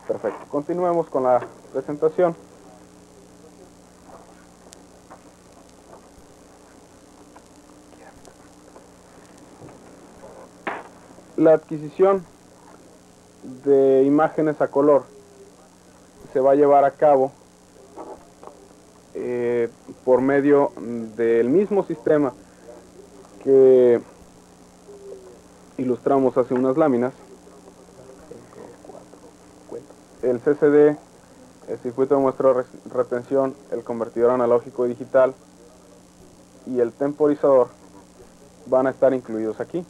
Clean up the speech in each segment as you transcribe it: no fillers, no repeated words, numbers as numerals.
Perfecto. Continuemos con la presentación. La adquisición de imágenes a color se va a llevar a cabo por medio del mismo sistema que ilustramos hace unas láminas. El CCD, el circuito de muestra retención, el convertidor analógico y digital y el temporizador van a estar incluidos aquí.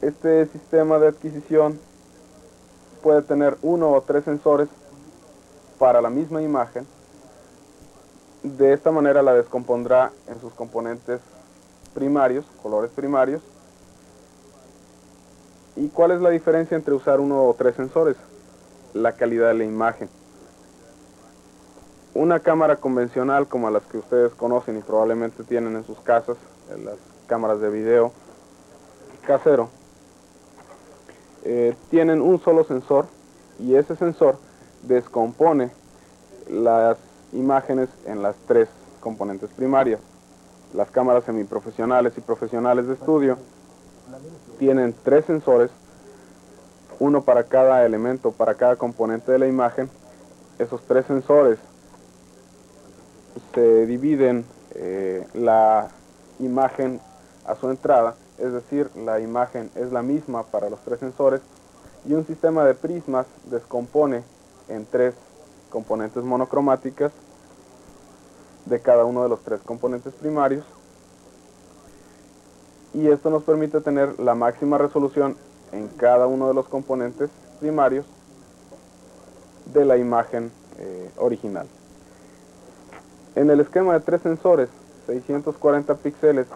Este sistema de adquisición puede tener 1 o 3 sensores para la misma imagen. De esta manera la descompondrá en sus componentes primarios, colores primarios. ¿Y cuál es la diferencia entre usar 1 o 3 sensores? La calidad de la imagen. Una cámara convencional como las que ustedes conocen y probablemente tienen en sus casas, las cámaras de video casero, tienen un solo sensor y ese sensor descompone las imágenes en las 3 componentes primarias. Las cámaras semiprofesionales y profesionales de estudio tienen 3 sensores, uno para cada elemento, para cada componente de la imagen. Esos 3 sensores se dividen la imagen a su entrada, es decir, la imagen es la misma para los 3 sensores, y un sistema de prismas descompone en 3 componentes monocromáticas de cada uno de los 3 componentes primarios, y esto nos permite tener la máxima resolución en cada uno de los componentes primarios de la imagen original. En el esquema de 3 sensores, 640 píxeles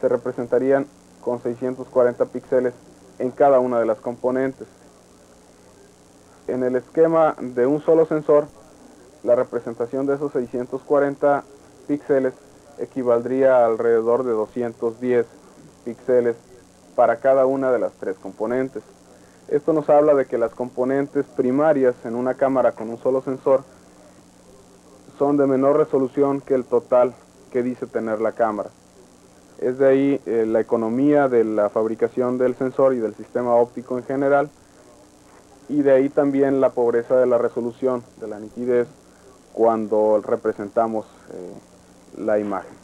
se representarían con 640 píxeles en cada una de las componentes. En el esquema de un solo sensor, la representación de esos 640 píxeles equivaldría a alrededor de 210 píxeles para cada una de las 3 componentes. Esto nos habla de que las componentes primarias en una cámara con un solo sensor son de menor resolución que el total que dice tener la cámara. Es de ahí la economía de la fabricación del sensor y del sistema óptico en general, y de ahí también la pobreza de la resolución, de la nitidez, cuando representamos la imagen.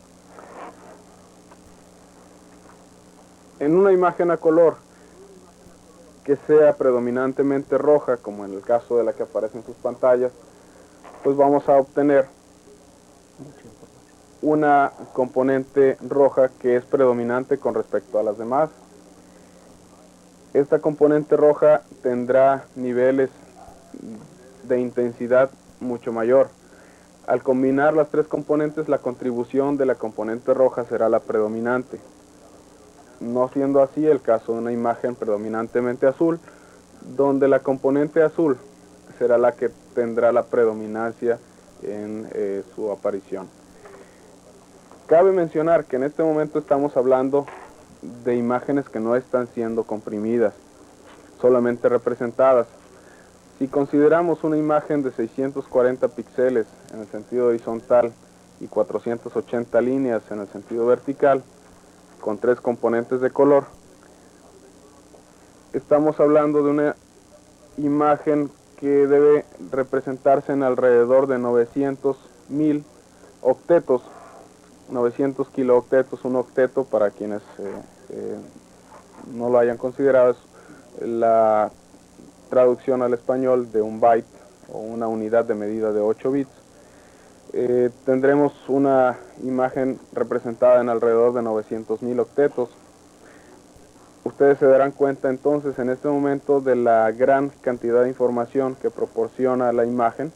En una imagen a color que sea predominantemente roja, como en el caso de la que aparece en sus pantallas, pues vamos a obtener una componente roja que es predominante con respecto a las demás. Esta componente roja tendrá niveles de intensidad mucho mayor. Al combinar las 3 componentes, la contribución de la componente roja será la predominante. No siendo así el caso de una imagen predominantemente azul, donde la componente azul será la que tendrá la predominancia en su aparición. Cabe mencionar que en este momento estamos hablando de imágenes que no están siendo comprimidas, solamente representadas. Si consideramos una imagen de 640 píxeles en el sentido horizontal y 480 líneas en el sentido vertical, con 3 componentes de color, estamos hablando de una imagen que debe representarse en alrededor de 900.000 octetos, 900 kilooctetos. Un octeto, para quienes no lo hayan considerado, es la traducción al español de un byte o una unidad de medida de 8 bits. Tendremos una imagen representada en alrededor de 900.000 octetos. Ustedes se darán cuenta entonces en este momento de la gran cantidad de información que proporciona la imagen.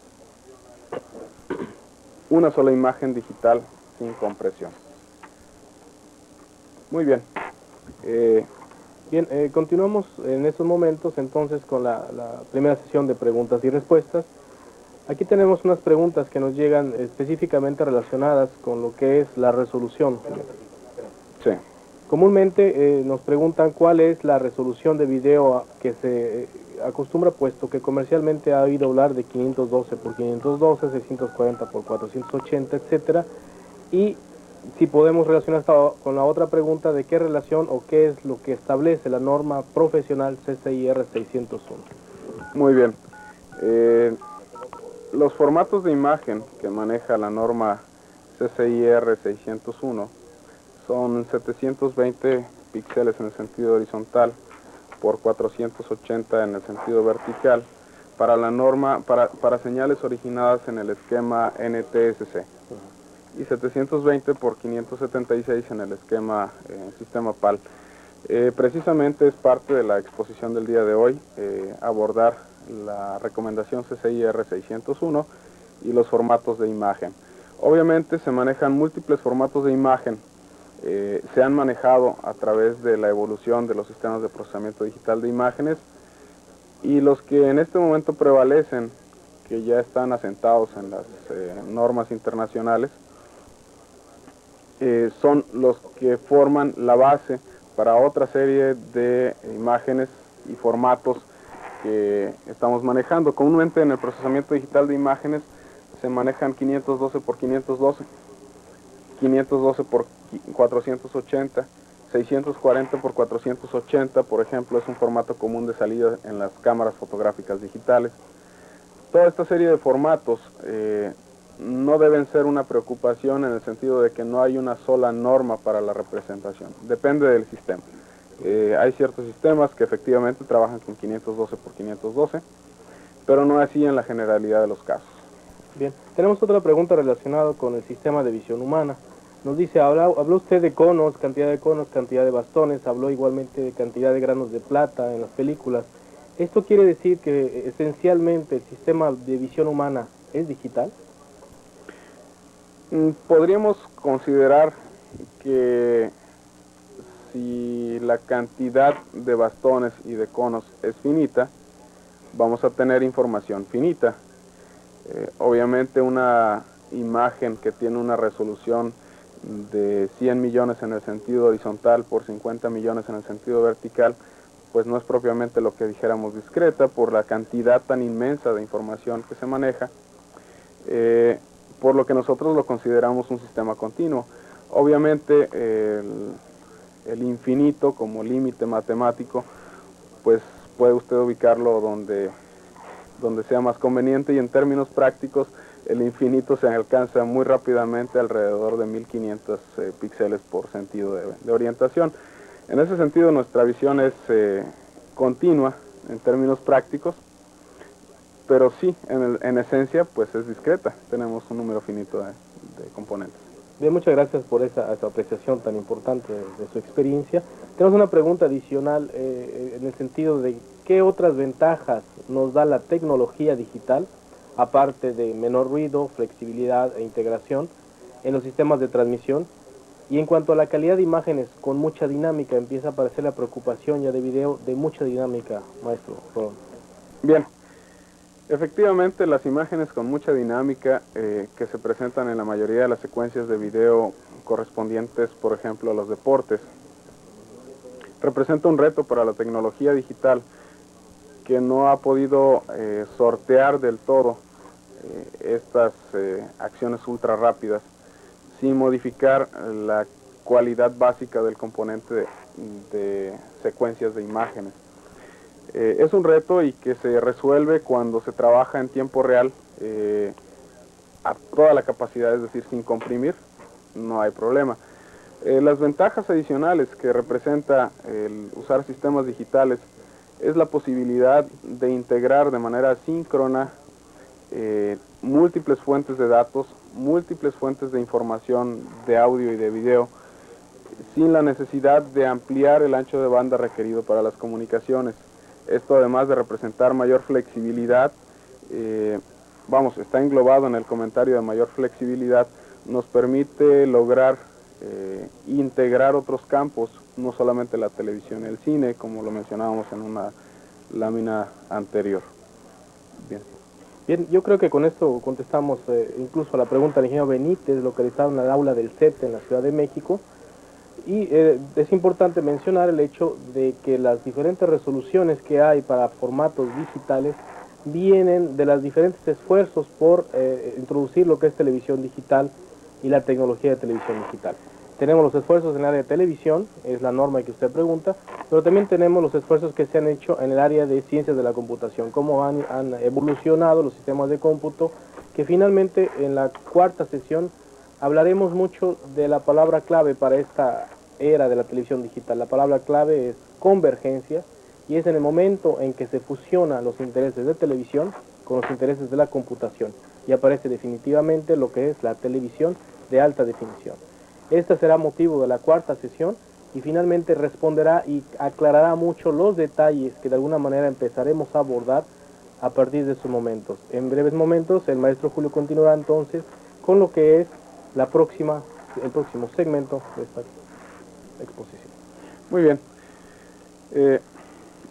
Una sola imagen digital sin compresión. Muy bien. Continuamos en estos momentos entonces con la primera sesión de preguntas y respuestas. Aquí tenemos unas preguntas que nos llegan específicamente relacionadas con lo que es la resolución. Sí. Comúnmente nos preguntan cuál es la resolución de video que se acostumbra, puesto que comercialmente ha oído hablar de 512 por 512, 640 por 480, etcétera, y si podemos relacionar esto con la otra pregunta de qué relación o qué es lo que establece la norma profesional CCIR 601. Muy bien. Los formatos de imagen que maneja la norma CCIR 601 son 720 píxeles en el sentido horizontal por 480 en el sentido vertical para la norma para señales originadas en el esquema NTSC y 720 por 576 en el esquema sistema PAL. Precisamente es parte de la exposición del día de hoy abordar la recomendación CCIR 601 y los formatos de imagen. Obviamente se manejan múltiples formatos de imagen. Se han manejado a través de la evolución de los sistemas de procesamiento digital de imágenes, y los que en este momento prevalecen, que ya están asentados en las normas internacionales, son los que forman la base para otra serie de imágenes y formatos que estamos manejando. Comúnmente en el procesamiento digital de imágenes se manejan 512 por 512, 512 por 480, 640 por 480, por ejemplo, es un formato común de salida en las cámaras fotográficas digitales. Toda esta serie de formatos no deben ser una preocupación en el sentido de que no hay una sola norma para la representación, depende del sistema. Hay ciertos sistemas que efectivamente trabajan con 512 por 512, pero no así en la generalidad de los casos. Bien, tenemos otra pregunta relacionada con el sistema de visión humana. Nos dice, habló usted de conos, cantidad de bastones, habló igualmente de cantidad de granos de plata en las películas. ¿Esto quiere decir que esencialmente el sistema de visión humana es digital? Podríamos considerar que si la cantidad de bastones y de conos es finita, vamos a tener información finita. Obviamente una imagen que tiene una resolución de 100 millones en el sentido horizontal por 50 millones en el sentido vertical, pues no es propiamente lo que dijéramos discreta por la cantidad tan inmensa de información que se maneja, por lo que nosotros lo consideramos un sistema continuo. Obviamente el infinito como límite matemático, pues puede usted ubicarlo donde sea más conveniente, y en términos prácticos el infinito se alcanza muy rápidamente alrededor de 1500 píxeles por sentido de orientación. En ese sentido nuestra visión es continua en términos prácticos, pero sí, en esencia pues es discreta, tenemos un número finito de componentes. Bien, muchas gracias por esa apreciación tan importante de su experiencia. Tenemos una pregunta adicional en el sentido de qué otras ventajas nos da la tecnología digital, aparte de menor ruido, flexibilidad e integración en los sistemas de transmisión. Y en cuanto a la calidad de imágenes con mucha dinámica, empieza a aparecer la preocupación ya de video de mucha dinámica, maestro. Bien. Efectivamente, las imágenes con mucha dinámica que se presentan en la mayoría de las secuencias de video correspondientes, por ejemplo, a los deportes, representa un reto para la tecnología digital que no ha podido sortear del todo estas acciones ultra rápidas sin modificar la cualidad básica del componente de secuencias de imágenes. Es un reto y que se resuelve cuando se trabaja en tiempo real a toda la capacidad, es decir, sin comprimir, no hay problema. Las ventajas adicionales que representa el usar sistemas digitales es la posibilidad de integrar de manera síncrona múltiples fuentes de datos, múltiples fuentes de información de audio y de video, sin la necesidad de ampliar el ancho de banda requerido para las comunicaciones. Esto, además de representar mayor flexibilidad, está englobado en el comentario de mayor flexibilidad, nos permite lograr integrar otros campos, no solamente la televisión y el cine, como lo mencionábamos en una lámina anterior. Bien. Bien, yo creo que con esto contestamos incluso a la pregunta del ingeniero Benítez, localizado en el aula del CET en la Ciudad de México. Y es importante mencionar el hecho de que las diferentes resoluciones que hay para formatos digitales vienen de los diferentes esfuerzos por introducir lo que es televisión digital y la tecnología de televisión digital. Tenemos los esfuerzos en el área de televisión, es la norma que usted pregunta, pero también tenemos los esfuerzos que se han hecho en el área de ciencias de la computación, cómo han evolucionado los sistemas de cómputo, que finalmente en la cuarta sesión hablaremos mucho de la palabra clave para esta era de la televisión digital. La palabra clave es convergencia, y es en el momento en que se fusionan los intereses de televisión con los intereses de la computación y aparece definitivamente lo que es la televisión de alta definición. Esta será motivo de la cuarta sesión y finalmente responderá y aclarará mucho los detalles que de alguna manera empezaremos a abordar a partir de estos momentos. En breves momentos el maestro Julio continuará entonces con lo que es el próximo segmento de esta exposición. Muy bien.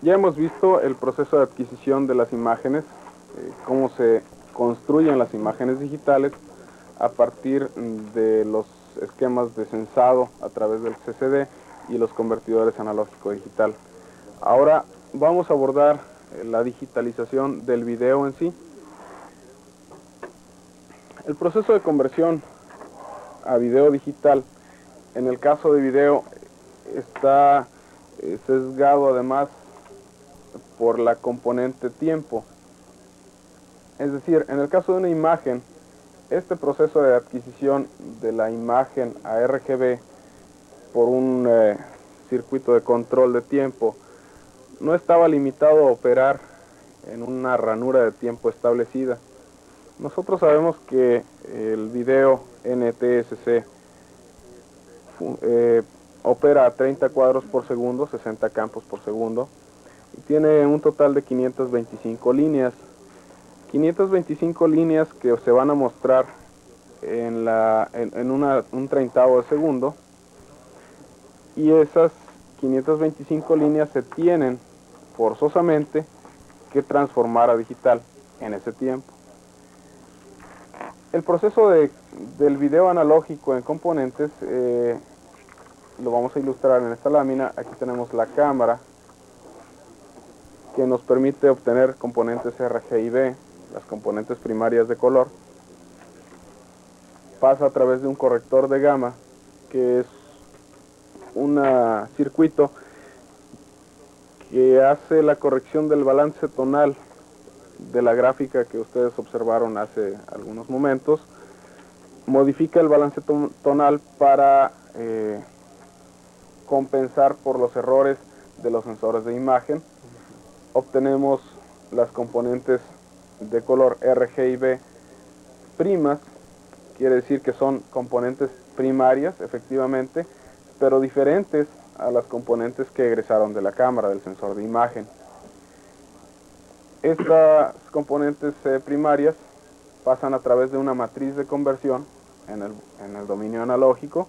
Ya hemos visto el proceso de adquisición de las imágenes, cómo se construyen las imágenes digitales a partir de los esquemas de sensado a través del CCD y los convertidores analógico-digital. Ahora vamos a abordar la digitalización del video en sí. El proceso de conversión a video digital, en el caso de video, está sesgado además por la componente tiempo. Es decir, en el caso de una imagen, este proceso de adquisición de la imagen a RGB por un circuito de control de tiempo no estaba limitado a operar en una ranura de tiempo establecida. Nosotros sabemos que el video NTSC opera a 30 cuadros por segundo, 60 campos por segundo, y tiene un total de 525 líneas. 525 líneas que se van a mostrar en un treintavo de segundo, y esas 525 líneas se tienen forzosamente que transformar a digital en ese tiempo. El proceso del video analógico en componentes lo vamos a ilustrar en esta lámina. Aquí tenemos la cámara que nos permite obtener componentes RGB, las componentes primarias de color. Pasa a través de un corrector de gama, que es un circuito que hace la corrección del balance tonal de la gráfica que ustedes observaron hace algunos momentos. Modifica el balance tonal para compensar por los errores de los sensores de imagen. Obtenemos las componentes de color RGB primas, quiere decir que son componentes primarias, efectivamente, pero diferentes a las componentes que egresaron de la cámara, del sensor de imagen. Estas componentes primarias pasan a través de una matriz de conversión en el dominio analógico,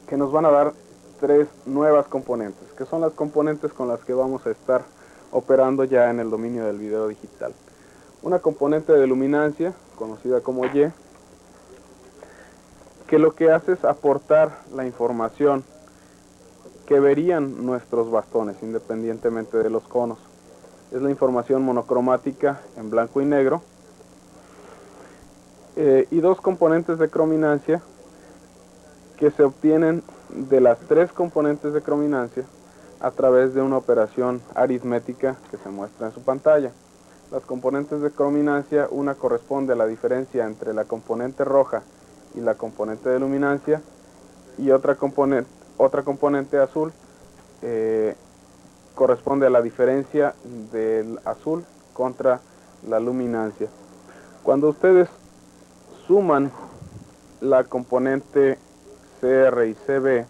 que nos van a dar tres nuevas componentes, que son las componentes con las que vamos a estar operando ya en el dominio del video digital. Una componente de luminancia, conocida como Y, que lo que hace es aportar la información que verían nuestros bastones, independientemente de los conos. Es la información monocromática en blanco y negro. Y dos componentes de crominancia que se obtienen de las tres componentes de crominancia a través de una operación aritmética que se muestra en su pantalla. Las componentes de crominancia, una corresponde a la diferencia entre la componente roja y la componente de luminancia, y otra componente azul corresponde a la diferencia del azul contra la luminancia. Cuando ustedes suman la componente CR y CB,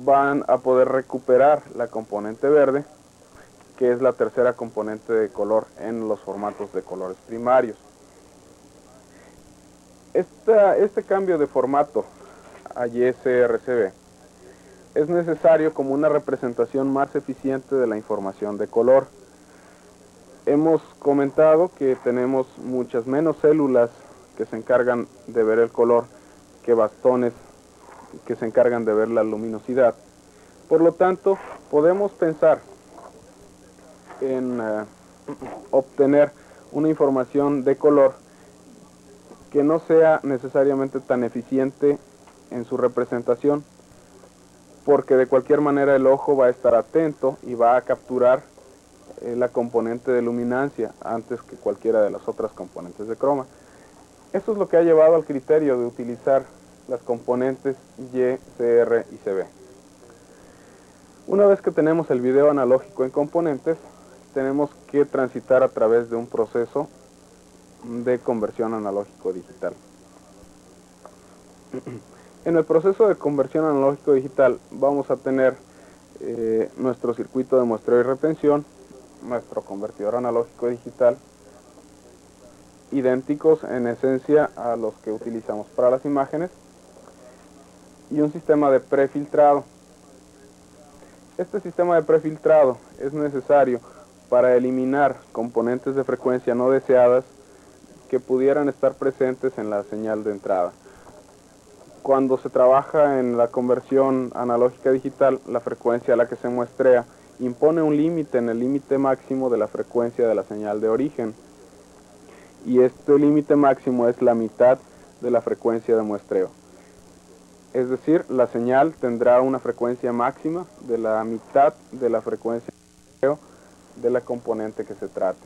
van a poder recuperar la componente verde, que es la tercera componente de color en los formatos de colores primarios. Este cambio de formato a YSRCB es necesario como una representación más eficiente de la información de color. Hemos comentado que tenemos muchas menos células que se encargan de ver el color que bastones que se encargan de ver la luminosidad. Por lo tanto, podemos pensar en obtener una información de color que no sea necesariamente tan eficiente en su representación, porque de cualquier manera el ojo va a estar atento y va a capturar la componente de luminancia antes que cualquiera de las otras componentes de croma. Esto es lo que ha llevado al criterio de utilizar las componentes Y, CR y CB. Una vez que tenemos el video analógico en componentes, tenemos que transitar a través de un proceso de conversión analógico-digital. En el proceso de conversión analógico-digital vamos a tener nuestro circuito de muestreo y retención, nuestro convertidor analógico-digital, idénticos en esencia a los que utilizamos para las imágenes, y un sistema de prefiltrado. Este sistema de prefiltrado es necesario para eliminar componentes de frecuencia no deseadas que pudieran estar presentes en la señal de entrada. Cuando se trabaja en la conversión analógica digital, la frecuencia a la que se muestrea impone un límite en el límite máximo de la frecuencia de la señal de origen, y este límite máximo es la mitad de la frecuencia de muestreo. Es decir, la señal tendrá una frecuencia máxima de la mitad de la frecuencia de muestreo de la componente que se trate.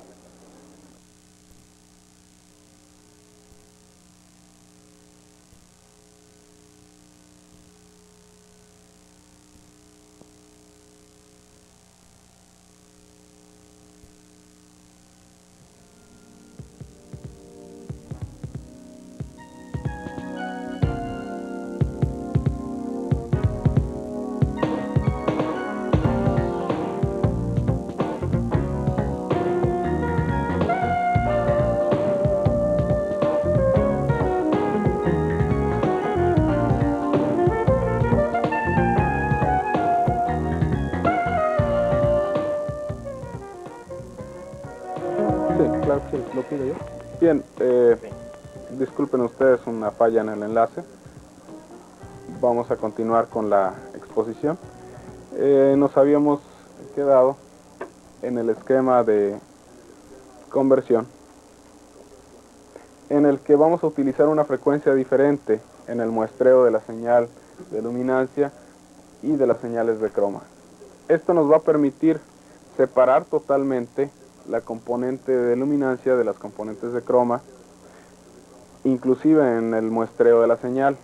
Claro que sí, lo pido yo. Bien, disculpen ustedes una falla en el enlace. Vamos a continuar con la exposición. Nos habíamos quedado en el esquema de conversión, en el que vamos a utilizar una frecuencia diferente en el muestreo de la señal de luminancia y de las señales de croma. Esto nos va a permitir separar totalmente la componente de luminancia de las componentes de croma, inclusive en el muestreo de la señal.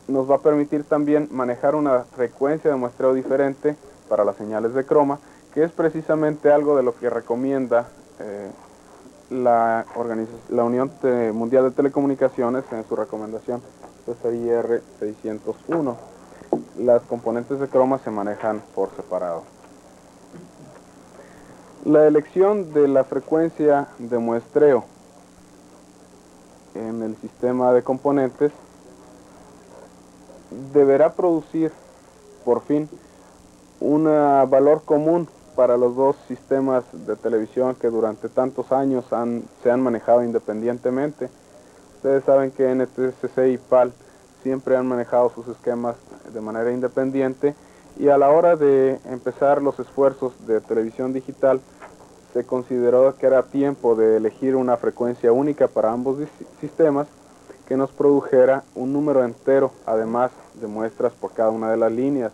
Nos va a permitir también manejar una frecuencia de muestreo diferente para las señales de croma, que es precisamente algo de lo que recomienda la Unión Mundial de Telecomunicaciones en su recomendación CCIR 601. Las componentes de croma se manejan por separado. La elección de la frecuencia de muestreo en el sistema de componentes deberá producir por fin un valor común para los dos sistemas de televisión que durante tantos años se han manejado independientemente. Ustedes saben que NTSC y PAL siempre han manejado sus esquemas de manera independiente, y a la hora de empezar los esfuerzos de televisión digital se consideró que era tiempo de elegir una frecuencia única para ambos sistemas que nos produjera un número entero, además de muestras por cada una de las líneas.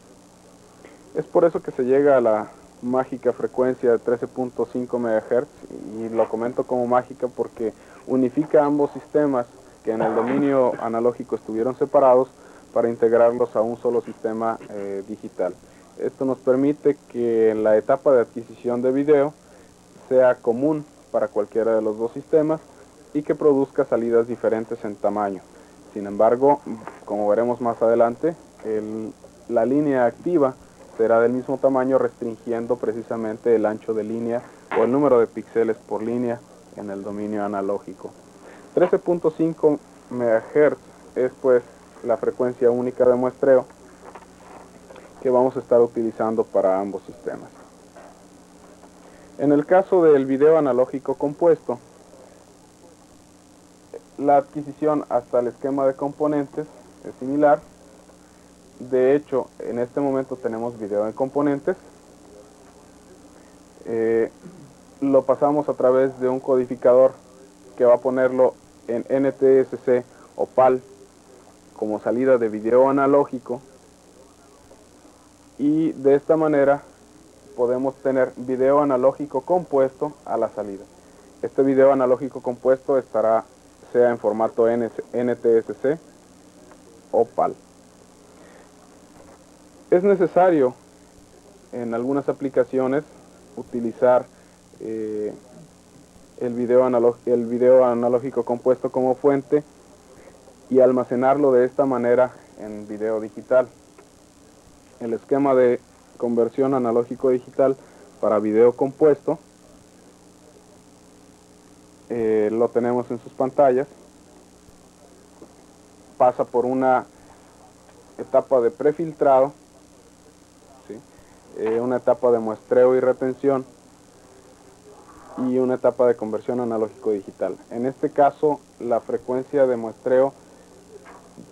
Es por eso que se llega a la mágica frecuencia de 13.5 MHz, y lo comento como mágica porque unifica ambos sistemas que en el dominio analógico estuvieron separados para integrarlos a un solo sistema digital. Esto nos permite que en la etapa de adquisición de video sea común para cualquiera de los dos sistemas y que produzca salidas diferentes en tamaño. Sin embargo, como veremos más adelante, la línea activa será del mismo tamaño, restringiendo precisamente el ancho de línea o el número de píxeles por línea en el dominio analógico. 13.5 MHz es pues la frecuencia única de muestreo que vamos a estar utilizando para ambos sistemas. En el caso del video analógico compuesto, la adquisición hasta el esquema de componentes es similar. De hecho, en este momento tenemos video en componentes. Lo pasamos a través de un codificador que va a ponerlo en NTSC o PAL como salida de video analógico, y de esta manera podemos tener video analógico compuesto a la salida. Este video analógico compuesto estará sea en formato NTSC o PAL. Es necesario en algunas aplicaciones utilizar el video analógico compuesto como fuente y almacenarlo de esta manera en video digital. El esquema de conversión analógico digital para video compuesto lo tenemos en sus pantallas. Pasa por una etapa de prefiltrado, ¿sí? Una etapa de muestreo y retención y una etapa de conversión analógico digital. En este caso, la frecuencia de muestreo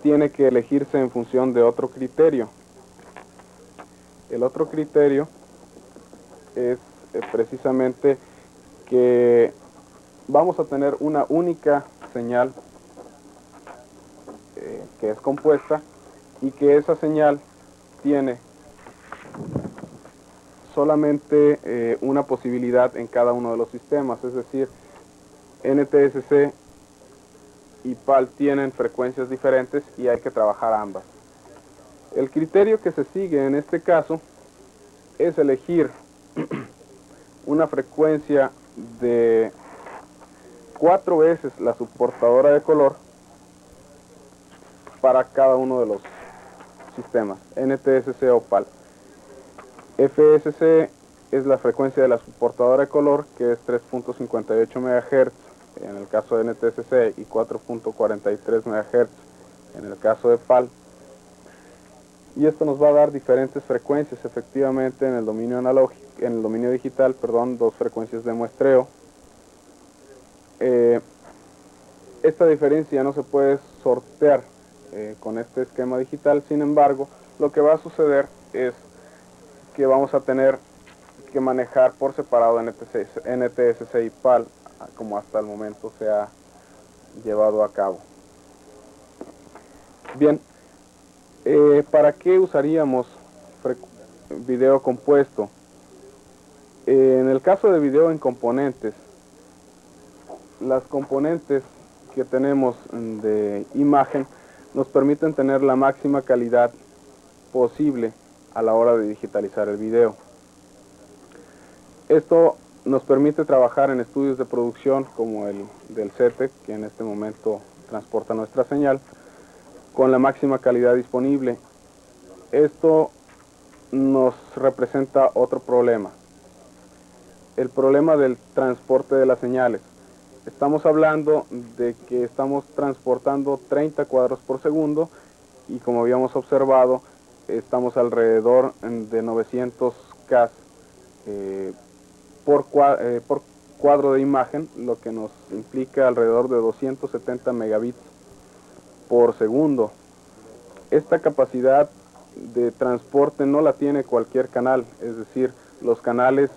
tiene que elegirse en función de otro criterio. El otro criterio es precisamente que vamos a tener una única señal que es compuesta, y que esa señal tiene solamente una posibilidad en cada uno de los sistemas, es decir, NTSC y PAL tienen frecuencias diferentes y hay que trabajar ambas. El criterio que se sigue en este caso es elegir una frecuencia de 4 veces la subportadora de color para cada uno de los sistemas, NTSC o PAL. FSC es la frecuencia de la subportadora de color, que es 3.58 MHz en el caso de NTSC y 4.43 MHz en el caso de PAL. Y esto nos va a dar diferentes frecuencias, efectivamente, en el dominio analógico, en el dominio digital, perdón, 2 frecuencias de muestreo. Esta diferencia no se puede sortear con este esquema digital. Sin embargo, lo que va a suceder es que vamos a tener que manejar por separado NTSC y PAL, como hasta el momento se ha llevado a cabo. Bien, ¿para qué usaríamos video compuesto? En el caso de video en componentes, las componentes que tenemos de imagen nos permiten tener la máxima calidad posible a la hora de digitalizar el video. Esto nos permite trabajar en estudios de producción como el del CETEC, que en este momento transporta nuestra señal, con la máxima calidad disponible. Esto nos representa otro problema, el problema del transporte de las señales. Estamos hablando de que estamos transportando 30 cuadros por segundo y, como habíamos observado, estamos alrededor de 900 K por cuadro de imagen, lo que nos implica alrededor de 270 megabits por segundo. Esta capacidad de transporte no la tiene cualquier canal, es decir, los canales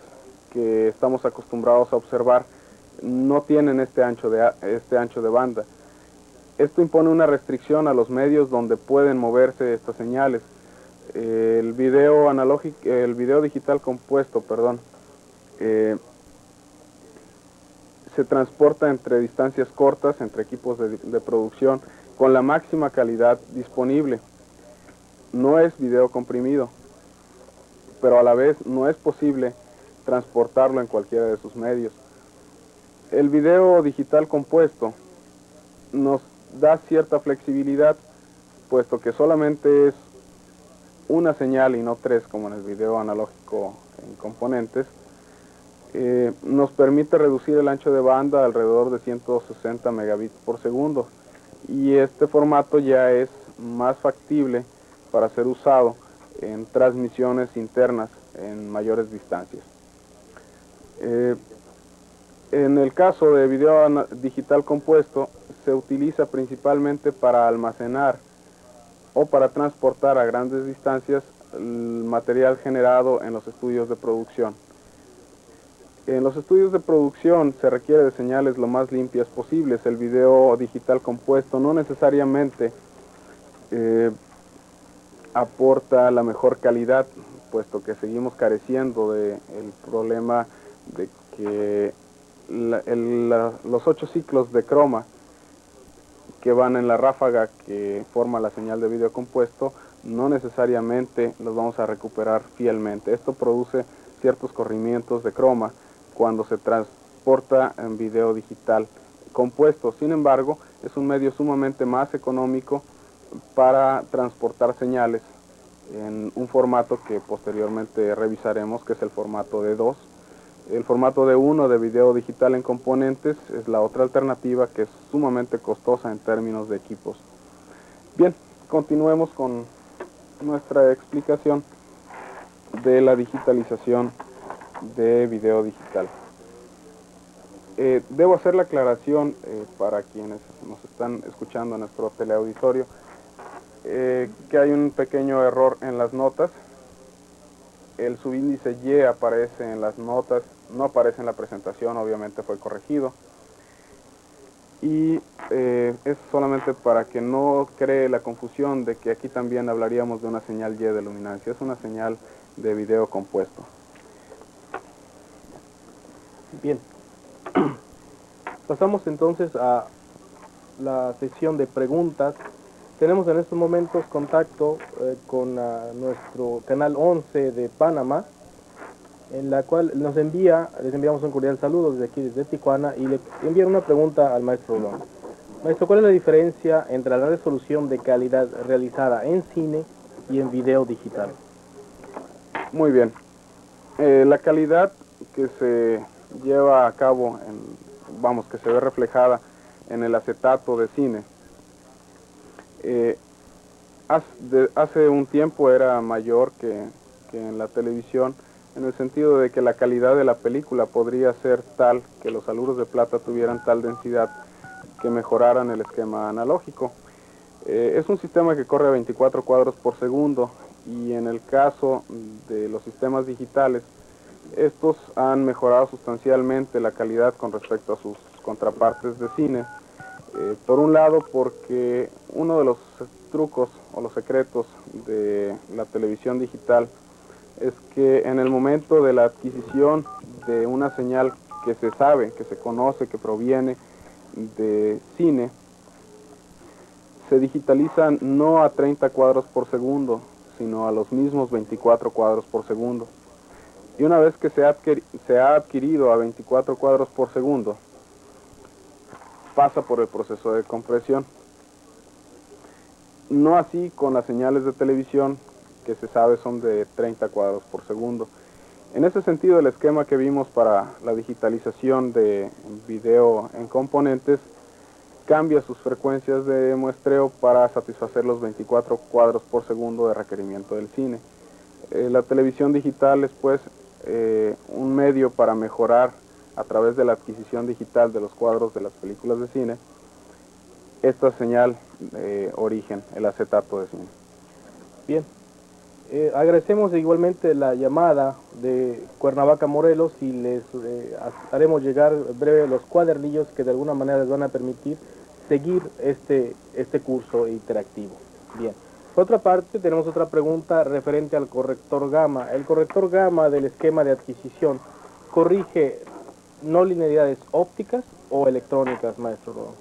que estamos acostumbrados a observar no tienen este ancho de banda. Esto impone una restricción a los medios donde pueden moverse estas señales. El video digital compuesto, se transporta entre distancias cortas, entre equipos de producción, con la máxima calidad disponible. No es video comprimido, pero a la vez no es posible transportarlo en cualquiera de sus medios. El video digital compuesto nos da cierta flexibilidad, puesto que solamente es una señal y no 3 como en el video analógico en componentes. Nos permite reducir el ancho de banda a alrededor de 160 megabits por segundo, y este formato ya es más factible para ser usado en transmisiones internas en mayores distancias. En el caso de video digital compuesto, se utiliza principalmente para almacenar o para transportar a grandes distancias el material generado en los estudios de producción. En los estudios de producción se requiere de señales lo más limpias posibles. El video digital compuesto no necesariamente aporta la mejor calidad, puesto que seguimos careciendo del problema de que los 8 ciclos de croma que van en la ráfaga que forma la señal de video compuesto no necesariamente los vamos a recuperar fielmente. Esto produce ciertos corrimientos de croma cuando se transporta en video digital compuesto. Sin embargo, es un medio sumamente más económico para transportar señales en un formato que posteriormente revisaremos, que es el formato de 2. El formato de 1 de video digital en componentes es la otra alternativa, que es sumamente costosa en términos de equipos. Bien, continuemos con nuestra explicación de la digitalización de video digital. Debo hacer la aclaración para quienes nos están escuchando en nuestro teleauditorio, que hay un pequeño error en las notas. El subíndice Y aparece en las notas, no aparece en la presentación, obviamente fue corregido. Y es solamente para que no cree la confusión de que aquí también hablaríamos de una señal Y de luminancia. Es una señal de video compuesto. Bien. Pasamos entonces a la sesión de preguntas. Tenemos en estos momentos contacto con nuestro canal 11 de Panamá, en la cual les enviamos un cordial saludo desde aquí, desde Tijuana, y le envían una pregunta al maestro Rolón. Maestro, ¿cuál es la diferencia entre la resolución de calidad realizada en cine y en video digital? Muy bien. La calidad que se lleva a cabo, que se ve reflejada en el acetato de cine, hace un tiempo era mayor que en la televisión, en el sentido de que la calidad de la película podría ser tal que los haluros de plata tuvieran tal densidad que mejoraran el esquema analógico. Es un sistema que corre a 24 cuadros por segundo, y en el caso de los sistemas digitales, estos han mejorado sustancialmente la calidad con respecto a sus contrapartes de cine. Por un lado, porque uno de los trucos o los secretos de la televisión digital es que en el momento de la adquisición de una señal que se sabe, que se conoce, que proviene de cine, se digitalizan no a 30 cuadros por segundo, sino a los mismos 24 cuadros por segundo. Y una vez que se ha adquirido a 24 cuadros por segundo, pasa por el proceso de compresión. No así con las señales de televisión, que se sabe son de 30 cuadros por segundo. En ese sentido, el esquema que vimos para la digitalización de video en componentes cambia sus frecuencias de muestreo para satisfacer los 24 cuadros por segundo de requerimiento del cine. La televisión digital es pues un medio para mejorar, a través de la adquisición digital de los cuadros de las películas de cine, esta señal de origen, el acetato de cine. Bien. Agradecemos igualmente la llamada de Cuernavaca, Morelos, y les haremos llegar breve los cuadernillos que de alguna manera les van a permitir seguir este curso interactivo. Bien. Por otra parte, tenemos otra pregunta referente al corrector gamma. El corrector gamma del esquema de adquisición corrige no linealidades ópticas o electrónicas, maestro Rodón.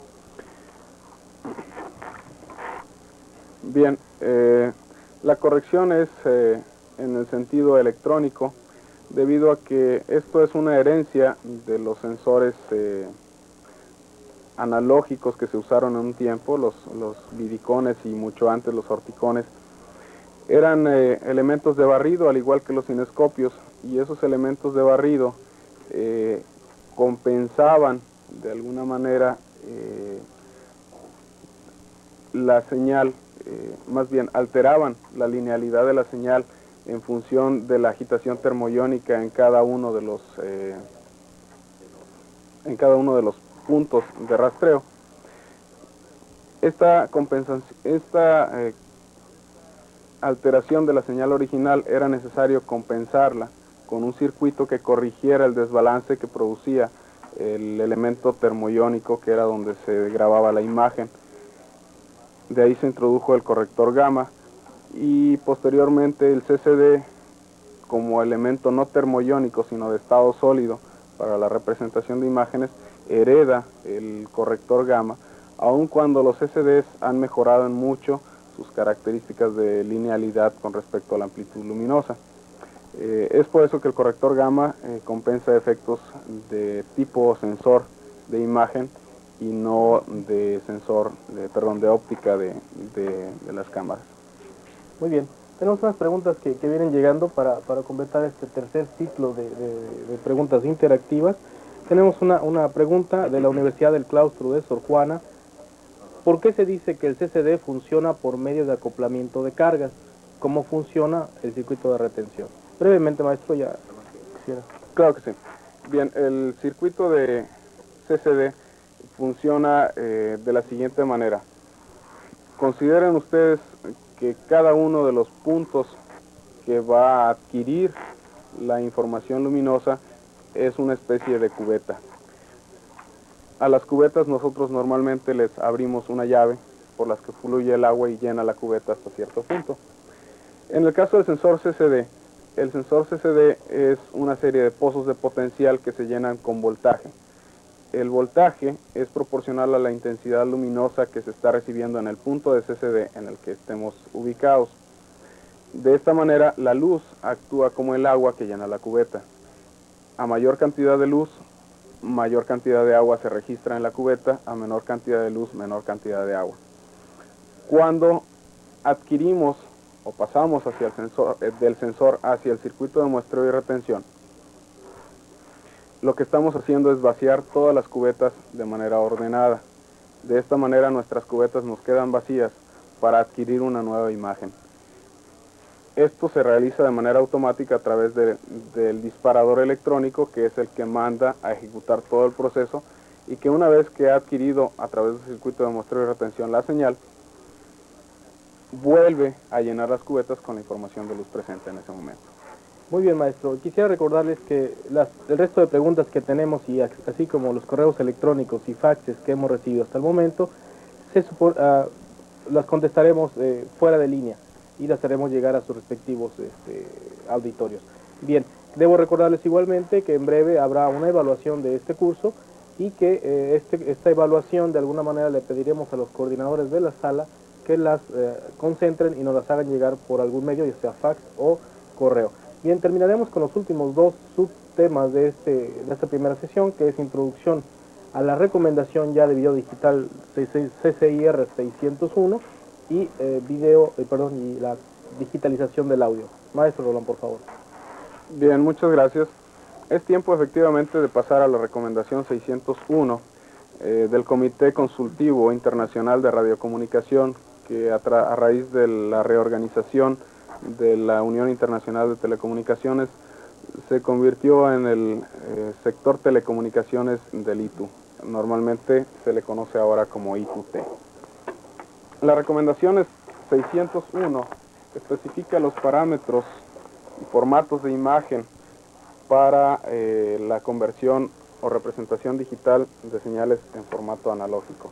Bien, la corrección es en el sentido electrónico, debido a que esto es una herencia de los sensores analógicos que se usaron en un tiempo, los vidicones y mucho antes los orticones. Eran elementos de barrido, al igual que los cinescopios, y esos elementos de barrido compensaban de alguna manera la señal, más bien alteraban la linealidad de la señal en función de la agitación termoiónica en cada uno de los puntos de rastreo. Esta alteración de la señal original era necesario compensarla con un circuito que corrigiera el desbalance que producía el elemento termoiónico, que era donde se grababa la imagen. De ahí se introdujo el corrector gamma y posteriormente el CCD, como elemento no termoiónico sino de estado sólido para la representación de imágenes, hereda el corrector gamma, aun cuando los CCDs han mejorado en mucho sus características de linealidad con respecto a la amplitud luminosa. Es por eso que el corrector gamma compensa efectos de tipo sensor de imagen y no de sensor, de óptica de las cámaras. Muy bien. Tenemos unas preguntas que vienen llegando para completar este tercer ciclo de preguntas interactivas. Tenemos una pregunta de la Universidad del Claustro de Sor Juana. ¿Por qué se dice que el CCD funciona por medio de acoplamiento de cargas? ¿Cómo funciona el circuito de retención? Brevemente, maestro, ya quisiera. Claro que sí. Bien, el circuito de CCD funciona de la siguiente manera. Consideren ustedes que cada uno de los puntos que va a adquirir la información luminosa es una especie de cubeta. A las cubetas nosotros normalmente les abrimos una llave por las que fluye el agua y llena la cubeta hasta cierto punto. En el caso del sensor CCD, el sensor CCD es una serie de pozos de potencial que se llenan con voltaje. El voltaje es proporcional a la intensidad luminosa que se está recibiendo en el punto de CCD en el que estemos ubicados. De esta manera, la luz actúa como el agua que llena la cubeta. A mayor cantidad de luz, mayor cantidad de agua se registra en la cubeta, a menor cantidad de luz, menor cantidad de agua. Cuando adquirimos o pasamos hacia el sensor, del sensor hacia el circuito de muestreo y retención, lo que estamos haciendo es vaciar todas las cubetas de manera ordenada. De esta manera nuestras cubetas nos quedan vacías para adquirir una nueva imagen. Esto se realiza de manera automática a través del disparador electrónico, que es el que manda a ejecutar todo el proceso, y que una vez que ha adquirido a través del circuito de muestreo y retención la señal, vuelve a llenar las cubetas con la información de luz presente en ese momento. Muy bien, maestro. Quisiera recordarles que el resto de preguntas que tenemos, y así como los correos electrónicos y faxes que hemos recibido hasta el momento, las contestaremos fuera de línea y las haremos llegar a sus respectivos auditorios. Bien, debo recordarles igualmente que en breve habrá una evaluación de este curso y que esta evaluación de alguna manera le pediremos a los coordinadores de la sala que las concentren y nos las hagan llegar por algún medio, ya sea fax o correo. Bien, terminaremos con los últimos dos subtemas de esta primera sesión, que es introducción a la recomendación ya de video digital CCIR 601 y y la digitalización del audio. Maestro Roland, por favor. Bien, muchas gracias. Es tiempo efectivamente de pasar a la recomendación 601 del Comité Consultivo Internacional de Radiocomunicación, que a raíz de la reorganización de la Unión Internacional de Telecomunicaciones se convirtió en el sector telecomunicaciones del ITU. Normalmente se le conoce ahora como ITU-T. La recomendación 601 especifica los parámetros y formatos de imagen para la conversión o representación digital de señales en formato analógico.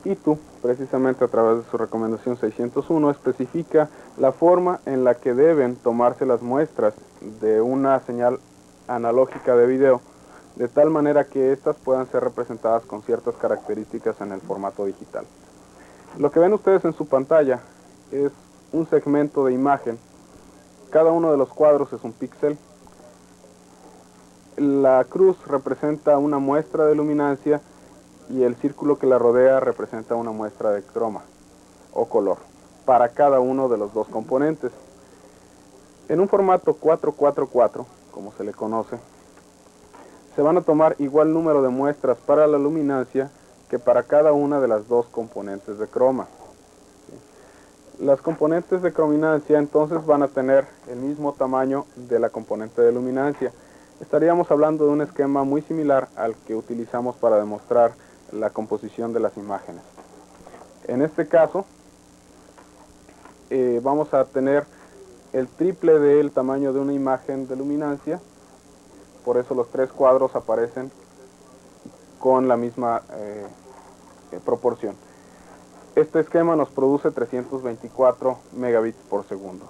ITU, precisamente a través de su recomendación 601, especifica la forma en la que deben tomarse las muestras de una señal analógica de video, de tal manera que éstas puedan ser representadas con ciertas características en el formato digital. Lo que ven ustedes en su pantalla es un segmento de imagen. Cada uno de los cuadros es un píxel. La cruz representa una muestra de luminancia y el círculo que la rodea representa una muestra de croma o color para cada uno de los dos componentes. En un formato 444, como se le conoce, se van a tomar igual número de muestras para la luminancia que para cada una de las dos componentes de croma. Las componentes de crominancia entonces van a tener el mismo tamaño de la componente de luminancia. Estaríamos hablando de un esquema muy similar al que utilizamos para demostrar la composición de las imágenes. En este caso, vamos a tener el triple del tamaño de una imagen de luminancia, por eso los tres cuadros aparecen con la misma proporción. Este esquema nos produce 324 megabits por segundo.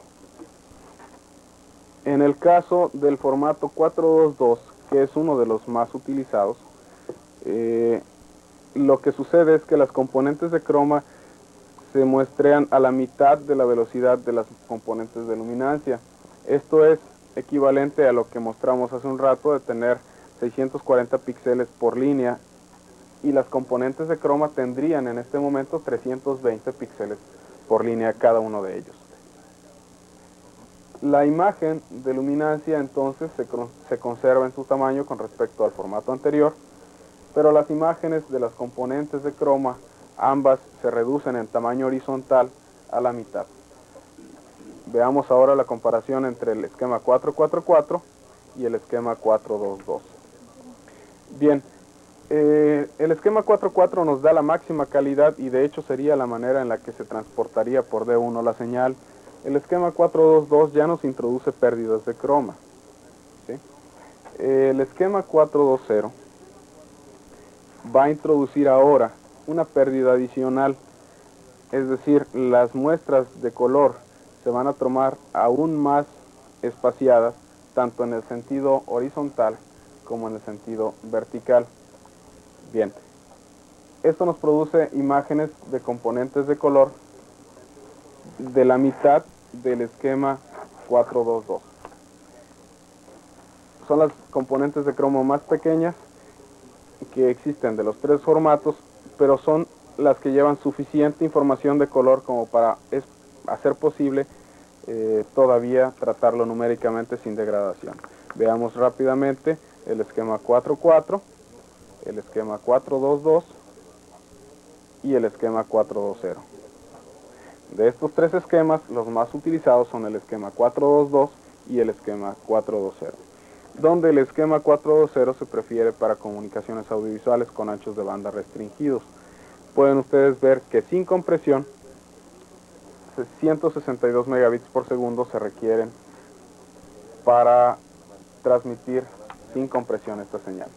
En el caso del formato 422, que es uno de los más utilizados, lo que sucede es que las componentes de croma se muestrean a la mitad de la velocidad de las componentes de luminancia. Esto es equivalente a lo que mostramos hace un rato de tener 640 píxeles por línea, y las componentes de croma tendrían en este momento 320 píxeles por línea cada uno de ellos. La imagen de luminancia entonces se conserva en su tamaño con respecto al formato anterior, pero las imágenes de las componentes de croma ambas se reducen en tamaño horizontal a la mitad. Veamos ahora la comparación entre el esquema 444 y el esquema 422. Bien, el esquema 4.4 nos da la máxima calidad y de hecho sería la manera en la que se transportaría por D1 la señal. El esquema 4.2.2 ya nos introduce pérdidas de croma, ¿sí? El esquema 4.2.0 va a introducir ahora una pérdida adicional, es decir, las muestras de color se van a tomar aún más espaciadas, tanto en el sentido horizontal como en el sentido vertical. Bien, esto nos produce imágenes de componentes de color de la mitad del esquema 422. Son las componentes de cromo más pequeñas que existen de los tres formatos, pero son las que llevan suficiente información de color como para hacer posible todavía tratarlo numéricamente sin degradación. Veamos rápidamente el esquema 4.4, el esquema 4.2.2 y el esquema 4.2.0. De estos tres esquemas, los más utilizados son el esquema 4.2.2 y el esquema 4.2.0, donde el esquema 4.2.0 se prefiere para comunicaciones audiovisuales con anchos de banda restringidos. Pueden ustedes ver que sin compresión, 162 megabits por segundo se requieren para transmitir sin compresión esta señal.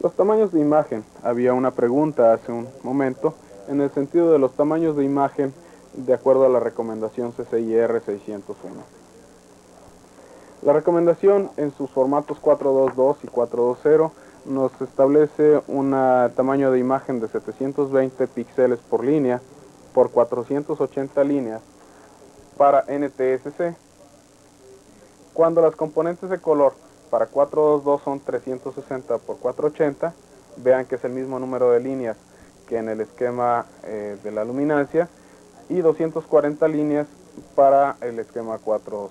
Los tamaños de imagen. Había una pregunta hace un momento en el sentido de los tamaños de imagen de acuerdo a la recomendación CCIR 601. La recomendación en sus formatos 4.2.2 y 4.2.0 nos establece un tamaño de imagen de 720 píxeles por línea por 480 líneas para NTSC, cuando las componentes de color para 4.2.2 son 360 por 480, vean que es el mismo número de líneas que en el esquema de la luminancia, y 240 líneas para el esquema 4.0,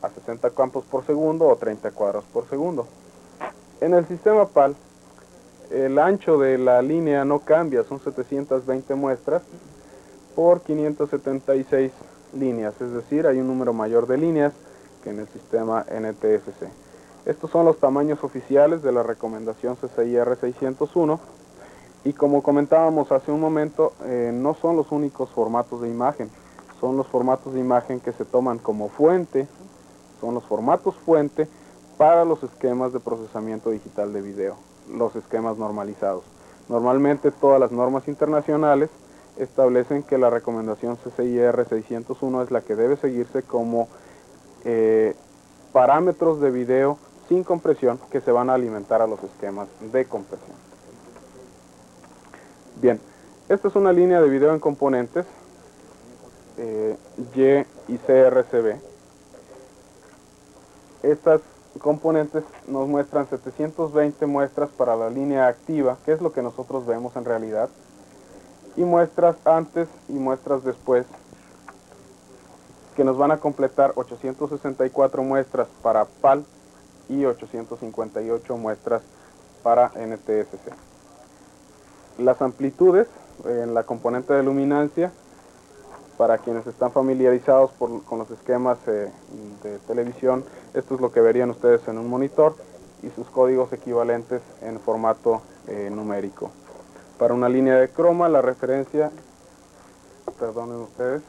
a 60 campos por segundo o 30 cuadros por segundo. En el sistema PAL, el ancho de la línea no cambia, son 720 muestras por 576 líneas, es decir, hay un número mayor de líneas que en el sistema NTSC. Estos son los tamaños oficiales de la recomendación CCIR 601, y como comentábamos hace un momento, no son los únicos formatos de imagen, son los formatos de imagen que se toman como fuente, son los formatos fuente para los esquemas de procesamiento digital de video, los esquemas normalizados. Normalmente todas las normas internacionales establecen que la recomendación CCIR 601 es la que debe seguirse como parámetros de video sin compresión que se van a alimentar a los esquemas de compresión. Bien, esta es una línea de video en componentes Y y CRCB. Estas componentes nos muestran 720 muestras para la línea activa, que es lo que nosotros vemos en realidad, y muestras antes y muestras después, que nos van a completar 864 muestras para PAL y 858 muestras para NTSC. Las amplitudes en la componente de luminancia, para quienes están familiarizados con los esquemas de televisión, esto es lo que verían ustedes en un monitor, y sus códigos equivalentes en formato numérico. Para una línea de croma, la referencia, perdonen ustedes,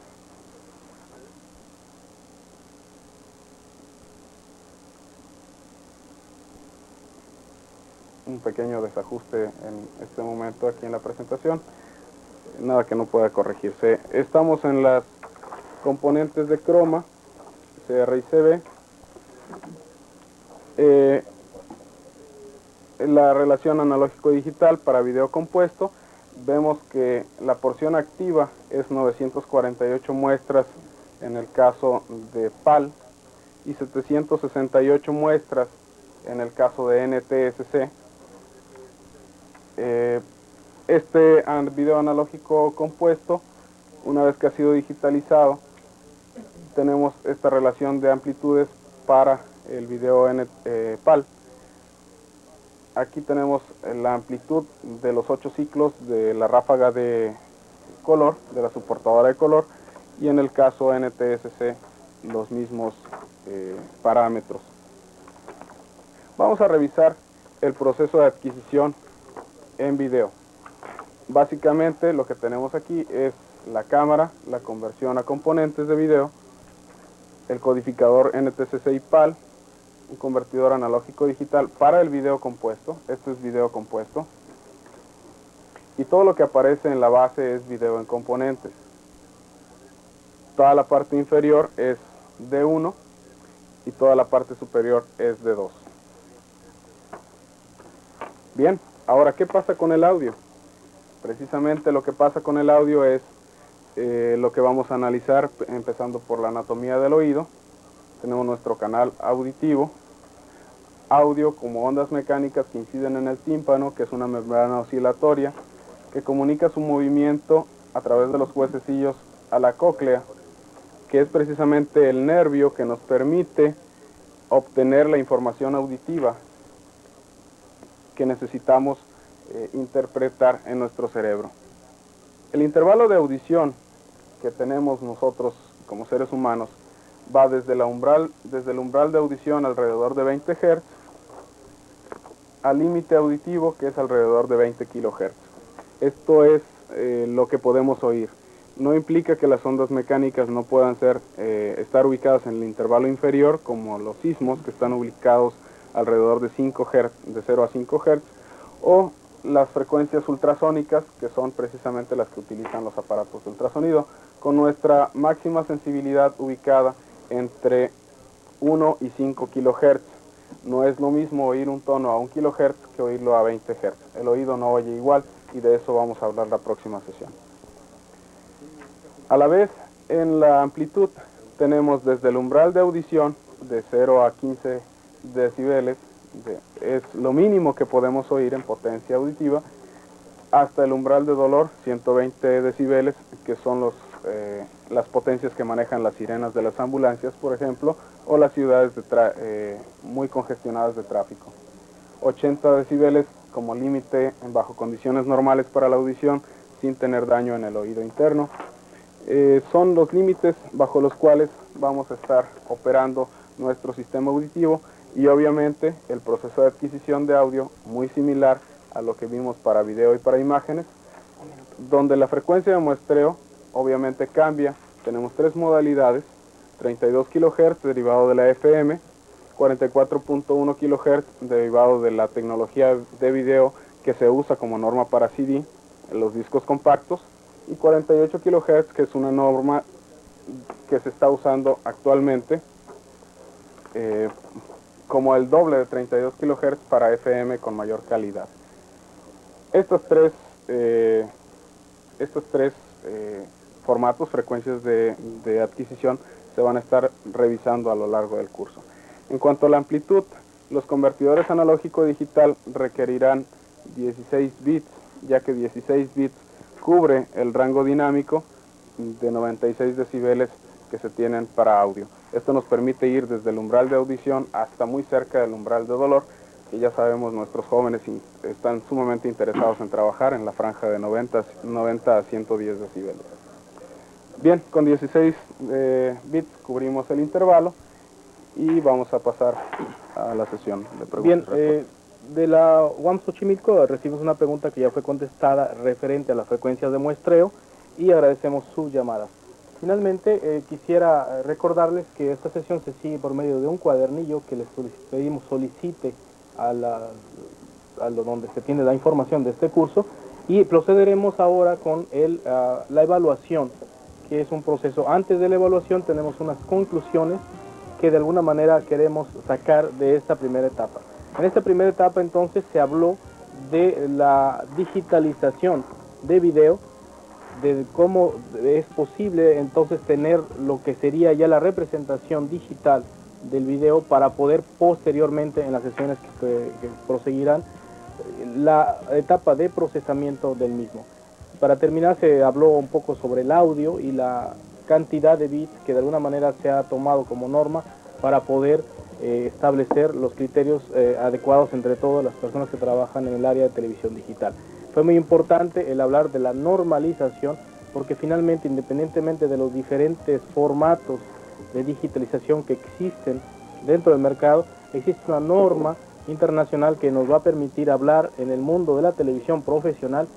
un pequeño desajuste en este momento aquí en la presentación, nada que no pueda corregirse. Estamos en las componentes de croma, CR y CB. La relación analógico-digital para video compuesto, vemos que la porción activa es 948 muestras en el caso de PAL y 768 muestras en el caso de NTSC. Este video analógico compuesto, una vez que ha sido digitalizado, tenemos esta relación de amplitudes para el video PAL. Aquí tenemos la amplitud de los 8 ciclos de la ráfaga de color, de la soportadora de color, y en el caso NTSC los mismos parámetros. Vamos a revisar el proceso de adquisición en video. Básicamente lo que tenemos aquí es la cámara, la conversión a componentes de video, el codificador NTSC y PAL, un convertidor analógico digital para el video compuesto. Esto es video compuesto, y todo lo que aparece en la base es video en componentes. Toda la parte inferior es D1 y toda la parte superior es D2. Bien, ahora, ¿qué pasa con el audio? Precisamente lo que pasa con el audio es lo que vamos a analizar, empezando por la anatomía del oído. Tenemos nuestro canal auditivo, audio como ondas mecánicas que inciden en el tímpano, que es una membrana oscilatoria que comunica su movimiento a través de los huesecillos a la cóclea, que es precisamente el nervio que nos permite obtener la información auditiva que necesitamos interpretar en nuestro cerebro. El intervalo de audición que tenemos nosotros como seres humanos va desde el umbral de audición alrededor de 20 Hz al límite auditivo, que es alrededor de 20 kHz. Esto es lo que podemos oír. No implica que las ondas mecánicas no puedan estar ubicadas en el intervalo inferior, como los sismos, que están ubicados alrededor de 5 Hz, de 0 a 5 Hz, o las frecuencias ultrasónicas, que son precisamente las que utilizan los aparatos de ultrasonido, con nuestra máxima sensibilidad ubicada entre 1 y 5 kHz. No es lo mismo oír un tono a 1 kHz que oírlo a 20 Hz. El oído no oye igual, y de eso vamos a hablar la próxima sesión. A la vez, en la amplitud tenemos desde el umbral de audición de 0 a 15 decibeles, es lo mínimo que podemos oír en potencia auditiva, hasta el umbral de dolor, 120 decibeles, que son las potencias que manejan las sirenas de las ambulancias, por ejemplo, o las ciudades muy congestionadas de tráfico. 80 decibeles como límite bajo condiciones normales para la audición, sin tener daño en el oído interno. Son los límites bajo los cuales vamos a estar operando nuestro sistema auditivo, y obviamente el proceso de adquisición de audio muy similar a lo que vimos para video y para imágenes, donde la frecuencia de muestreo obviamente cambia. Tenemos tres modalidades: 32 kHz derivado de la FM, 44.1 kHz derivado de la tecnología de video que se usa como norma para CD en los discos compactos, y 48 kHz, que es una norma que se está usando actualmente como el doble de 32 kHz para FM con mayor calidad. Estos tres formatos, frecuencias de adquisición, se van a estar revisando a lo largo del curso. En cuanto a la amplitud, los convertidores analógico-digital requerirán 16 bits, ya que 16 bits cubre el rango dinámico de 96 decibeles que se tienen para audio. Esto nos permite ir desde el umbral de audición hasta muy cerca del umbral de dolor, que ya sabemos nuestros jóvenes están sumamente interesados en trabajar en la franja de 90 a 110 decibeles. Bien, con 16 bits cubrimos el intervalo, y vamos a pasar a la sesión de preguntas. Bien, de la UAM Xochimilco recibimos una pregunta que ya fue contestada referente a las frecuencias de muestreo, y agradecemos su llamada. Finalmente, quisiera recordarles que esta sesión se sigue por medio de un cuadernillo que les pedimos solicite a donde se tiene la información de este curso, y procederemos ahora con la evaluación, que es un proceso. Antes de la evaluación tenemos unas conclusiones que de alguna manera queremos sacar de esta primera etapa. En esta primera etapa entonces se habló de la digitalización de video, de cómo es posible entonces tener lo que sería ya la representación digital del video para poder posteriormente en las sesiones que proseguirán la etapa de procesamiento del mismo. Para terminar se habló un poco sobre el audio y la cantidad de bits que de alguna manera se ha tomado como norma para poder establecer los criterios adecuados entre todas las personas que trabajan en el área de televisión digital. Fue muy importante el hablar de la normalización, porque finalmente, independientemente de los diferentes formatos de digitalización que existen dentro del mercado, existe una norma internacional que nos va a permitir hablar en el mundo de la televisión profesional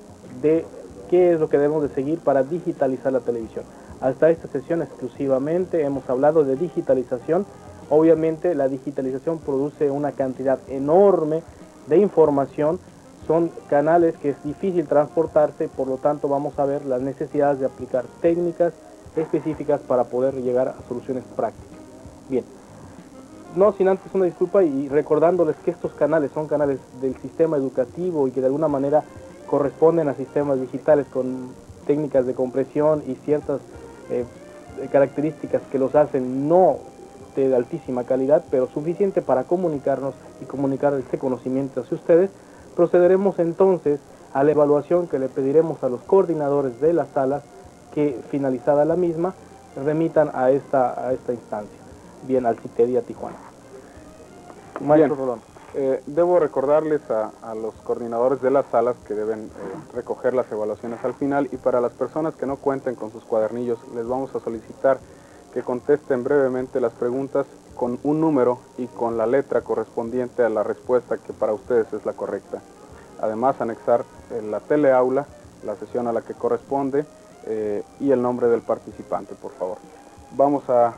de qué es lo que debemos de seguir para digitalizar la televisión. Hasta esta sesión exclusivamente hemos hablado de digitalización. Obviamente la digitalización produce una cantidad enorme de información, son canales que es difícil transportarse, por lo tanto vamos a ver las necesidades de aplicar técnicas específicas para poder llegar a soluciones prácticas. Bien, no sin antes una disculpa y recordándoles que estos canales son canales del sistema educativo y que de alguna manera corresponden a sistemas digitales con técnicas de compresión y ciertas características que los hacen no de altísima calidad, pero suficiente para comunicarnos y comunicar este conocimiento hacia ustedes. Procederemos entonces a la evaluación que le pediremos a los coordinadores de las salas que, finalizada la misma, remitan a esta instancia. Bien, al CITEDIA Tijuana. Maestro Rolón. Debo recordarles a los coordinadores de las salas que deben recoger las evaluaciones al final, y para las personas que no cuenten con sus cuadernillos les vamos a solicitar que contesten brevemente las preguntas con un número y con la letra correspondiente a la respuesta que para ustedes es la correcta. Además, anexar la teleaula, la sesión a la que corresponde y el nombre del participante, por favor. Vamos a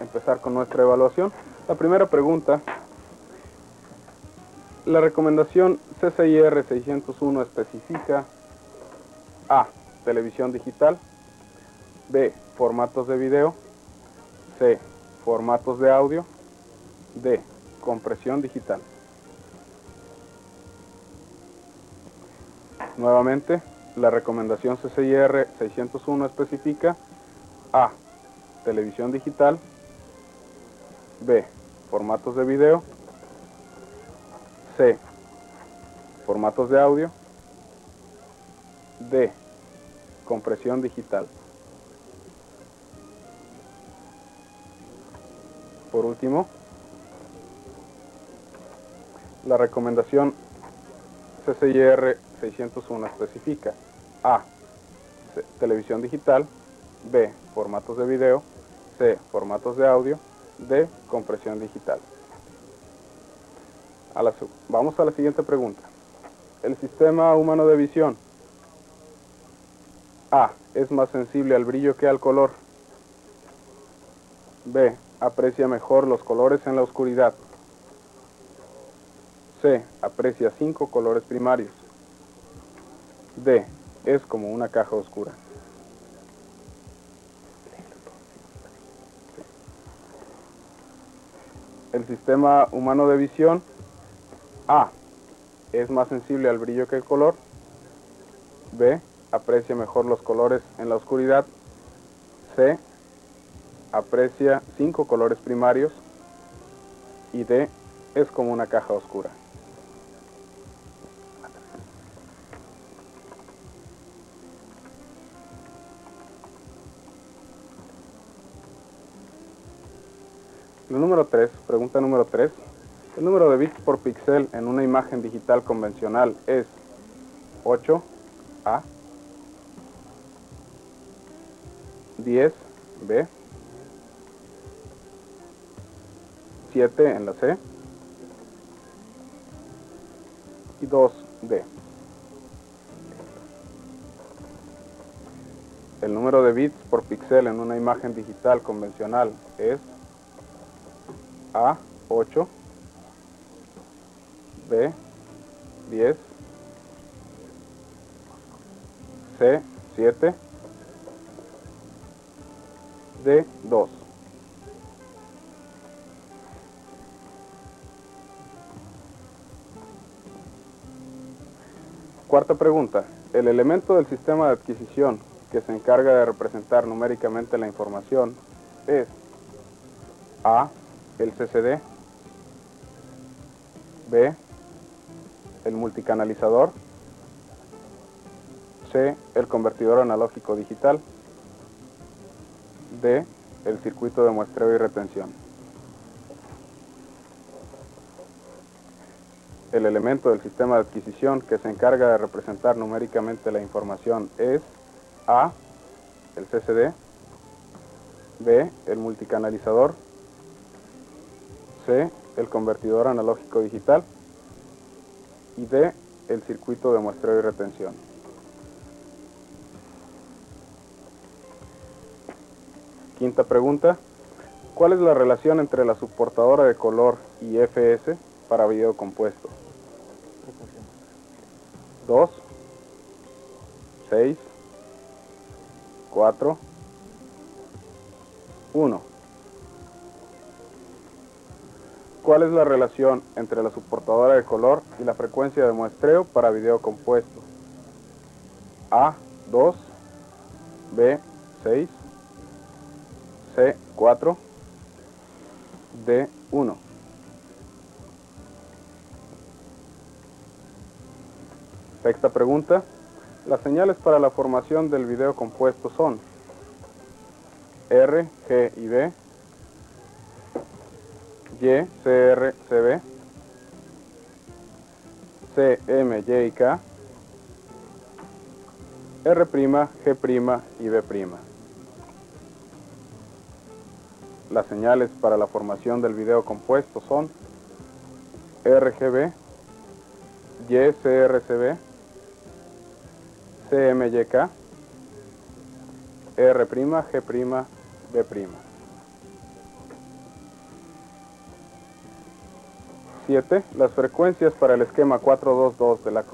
empezar con nuestra evaluación. La primera pregunta: la recomendación CCIR 601 especifica: A. Televisión digital. B. Formatos de video. C. Formatos de audio. D. Compresión digital. Nuevamente, la recomendación CCIR 601 especifica: A. Televisión digital. B. Formatos de video. C. Formatos de audio. D. Compresión digital. Por último, la recomendación CCIR 601 especifica: A. Televisión digital. B. Formatos de video. C. Formatos de audio. D. Compresión digital. Vamos a la siguiente pregunta. El sistema humano de visión: A. Es más sensible al brillo que al color. B. Aprecia mejor los colores en la oscuridad. C. Aprecia 5 colores primarios. D. Es como una caja oscura. El sistema humano de visión: A. Es más sensible al brillo que el color. B. Aprecia mejor los colores en la oscuridad. C. Aprecia 5 colores primarios. Y D. Es como una caja oscura. Número 3, pregunta número 3. El número de bits por píxel en una imagen digital convencional es 8, A, 10, B, 7 en la C y 2, D. El número de bits por píxel en una imagen digital convencional es A, 8, B, 10, C, 7, D, 2. Cuarta pregunta. El elemento del sistema de adquisición que se encarga de representar numéricamente la información es A, el CCD, B, el multicanalizador, C, el convertidor analógico digital, D, el circuito de muestreo y retención. El elemento del sistema de adquisición que se encarga de representar numéricamente la información es A, el CCD, B, el multicanalizador, C, el convertidor analógico digital y D, el circuito de muestreo y retención. Quinta pregunta. ¿Cuál es la relación entre la subportadora de color y FS para video compuesto? 2, 6, 4, 1. ¿Cuál es la relación entre la subportadora de color y la frecuencia de muestreo para video compuesto? A, 2, B, 6, C, 4, D, 1. Sexta pregunta. Las señales para la formación del video compuesto son R, G y B, Y, CR, CB, C, M, Y y K, R', G' y B'. Las señales para la formación del video compuesto son RGB, YCRCB, CMYK, R', G', B'. 7. Las frecuencias para el esquema 422 de la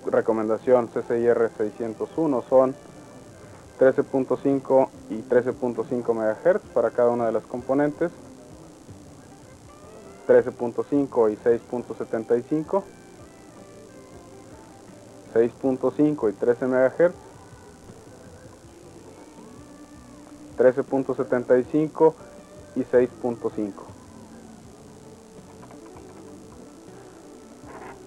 recomendación CCIR 601 son 13.5 y 13.5 MHz para cada una de las componentes, 13.5 y 6.75, 6.5 y 13 MHz, 13.75 y 6.5.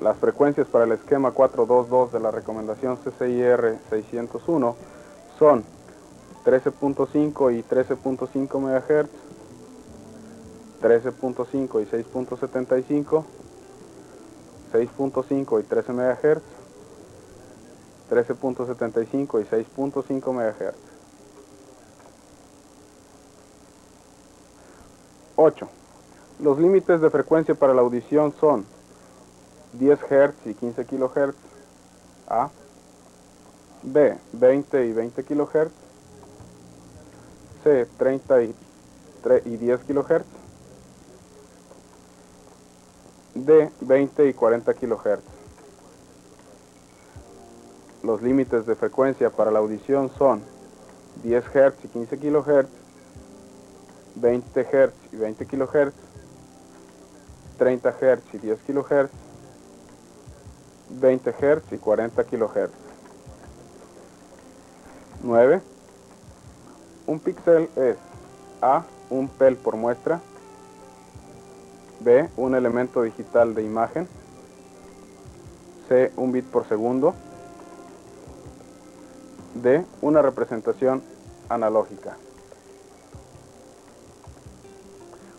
Las frecuencias para el esquema 422 de la recomendación CCIR 601 son 13.5 y 13.5 MHz, 13.5 y 6.75, 6.5 y 13 MHz, 13.75 y 6.5 MHz. 8. Los límites de frecuencia para la audición son 10 Hz y 15 kHz, A, B, 20 y 20 kHz, C, 30 y 10 kHz, D, 20 y 40 kHz. Los límites de frecuencia para la audición son 10 Hz y 15 kHz, 20 Hz y 20 kHz, 30 Hz y 10 kHz, 20 Hz y 40 kHz. 9. Un píxel es A, un pel por muestra, B, un elemento digital de imagen, C, un bit por segundo, D, una representación analógica.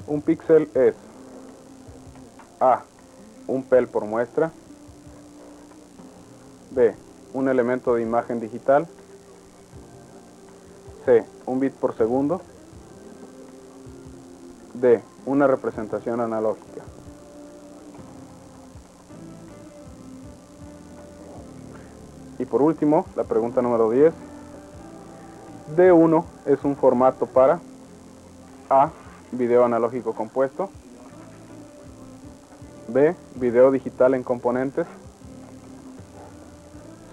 Un píxel es A, un pel por muestra, B, un elemento de imagen digital, C, un bit por segundo, D, una representación analógica. Y por último, la pregunta número 10. D1 es un formato para A, video analógico compuesto, B, video digital en componentes,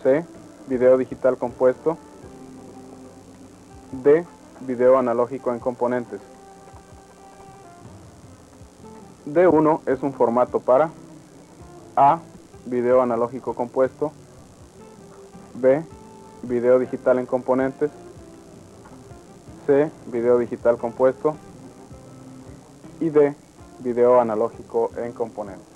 C, video digital compuesto. D, video analógico en componentes. D1 es un formato para A, video analógico compuesto. B, video digital en componentes. C, video digital compuesto. Y D, video analógico en componentes.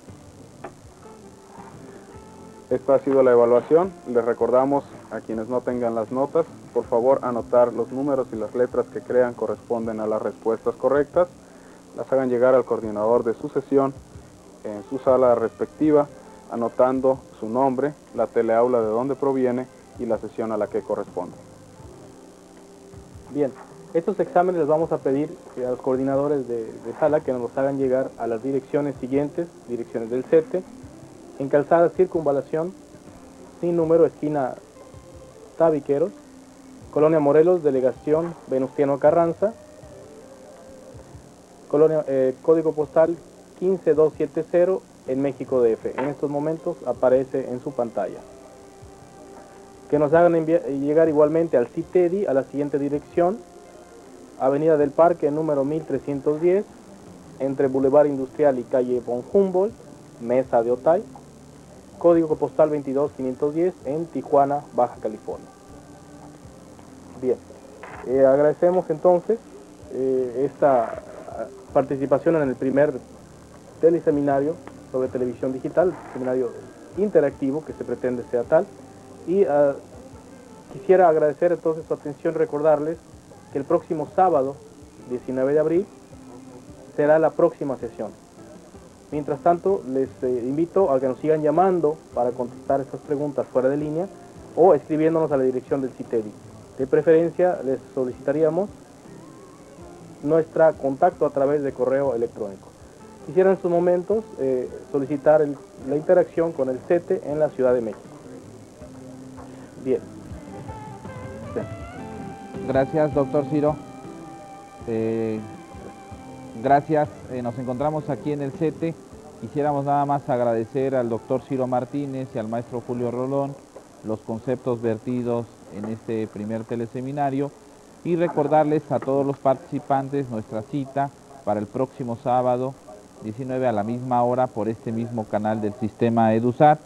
Esta ha sido la evaluación. Les recordamos a quienes no tengan las notas, por favor anotar los números y las letras que crean corresponden a las respuestas correctas. Las hagan llegar al coordinador de su sesión en su sala respectiva, anotando su nombre, la teleaula de donde proviene y la sesión a la que corresponde. Bien, estos exámenes les vamos a pedir a los coordinadores de sala que nos los hagan llegar a las direcciones siguientes, direcciones del CETE, en Calzada Circunvalación, sin número, esquina Tabiqueros, Colonia Morelos, Delegación Venustiano Carranza, código postal 15270 en México DF. En estos momentos aparece en su pantalla. Que nos hagan llegar igualmente al CITEDI a la siguiente dirección: Avenida del Parque, número 1310, entre Boulevard Industrial y calle Von Humboldt, Mesa de Otay, código postal 22510 en Tijuana, Baja California. Bien, agradecemos entonces esta participación en el primer teleseminario sobre televisión digital, seminario interactivo que se pretende sea tal, y quisiera agradecer entonces su atención, recordarles que el próximo sábado 19 de abril será la próxima sesión. Mientras tanto, les invito a que nos sigan llamando para contestar estas preguntas fuera de línea o escribiéndonos a la dirección del CITEDI. De preferencia, les solicitaríamos nuestro contacto a través de correo electrónico. Quisiera en estos momentos solicitar la interacción con el CETE en la Ciudad de México. Bien. Gracias, doctor Ciro. Gracias, nos encontramos aquí en el CETE. Quisiéramos nada más agradecer al doctor Ciro Martínez y al maestro Julio Rolón los conceptos vertidos en este primer teleseminario y recordarles a todos los participantes nuestra cita para el próximo sábado 19 a la misma hora por este mismo canal del sistema EduSat.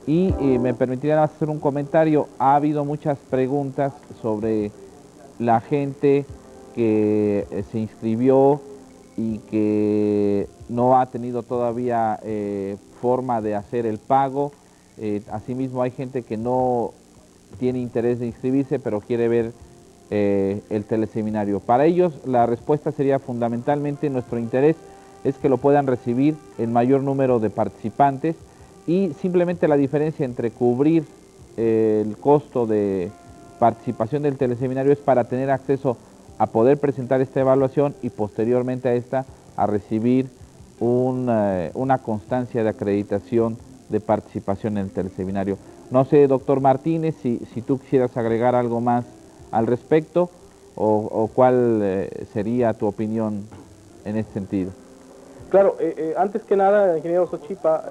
Y me permitirían hacer un comentario. Ha habido muchas preguntas sobre la gente que se inscribió y que no ha tenido todavía forma de hacer el pago. Asimismo hay gente que no tiene interés de inscribirse pero quiere ver el teleseminario. Para ellos la respuesta sería fundamentalmente: nuestro interés es que lo puedan recibir el mayor número de participantes, y simplemente la diferencia entre cubrir el costo de participación del teleseminario es para tener acceso a poder presentar esta evaluación y posteriormente a esta a recibir una constancia de acreditación de participación en el teleseminario. No sé, doctor Martínez, si tú quisieras agregar algo más al respecto o cuál sería tu opinión en este sentido. Claro, antes que nada, ingeniero Sochipa,